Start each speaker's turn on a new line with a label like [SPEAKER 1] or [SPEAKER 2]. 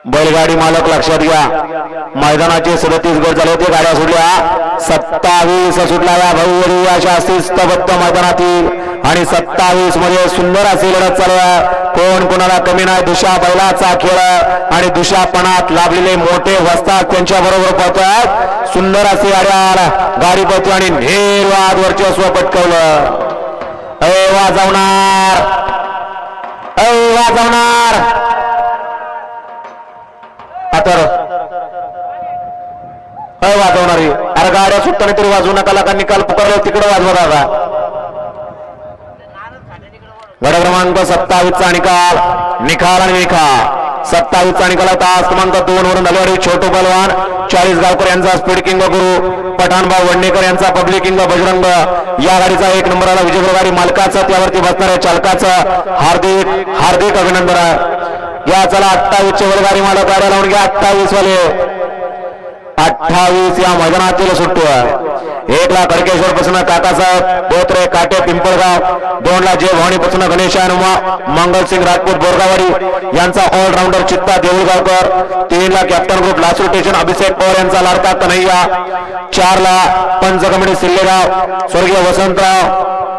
[SPEAKER 1] बैलगाडी मालक लक्षात घ्या, मैदानाचे 37 गट झाले होते, गाड्या सुटल्या 27 सुटल्या या भव्य अशा शिस्तबद्ध मैदानातील आणि 27 मध्ये सुंदर अशी लढत चालू आहे. कोण कोणाला कमी नाही. दुशा बैलाचा खेळ आणि दुशापणात लाभलेले मोठे वस्ताद त्यांच्या बरोबर पळतात. सुंदर असे आड्याल गाडीपती आणि निर्वाद वर्चस्व पटकवलं. वाजवणार वाजवणार वाजवणारी. अरे गाड्या सुटताना तरी वाजवू नका. लागा निकाल पुकारला तिकडे वाजवा दादा. गड क्रमांक 27 चा निकाल आणि निकाल 27 चा निकाल तास क्रमांक 2 वरून नलवाडी छोटू पलवान 40 गावकर यांचा स्पीड किंग गुरु पठाणभाऊ वडनेकर यांचा पब्लिक किंग बजरंग. या गाडीचा 1 नंबरला विजय गाडी मालकाचं त्यावरती बसणाऱ्या चालकाचं हार्दिक हार्दिक अभिनंदन आहे. या चला 28 चे गाडी मालक गाड्या लावून घ्या. 28 वाले 28 या मैदानातील सुट्टू आहे. 1 ला खडकेश्वर पासून काकासाहेब बोत्रे काटे पिंपळगाव. 2 ला जय भवानी पासून गणेश हनुमा मंगलसिंग राजपूत बोरगावाडी यांचा ऑलराऊंडर चित्ता देऊळगावकर. 3 ला कॅप्टन ग्रुप लासूर स्टेशन अभिषेक पवार यांचा लाडका कन्हैया. 4 ला पंच कमिटी सिल्लेगाव स्वर्गीय वसंतराव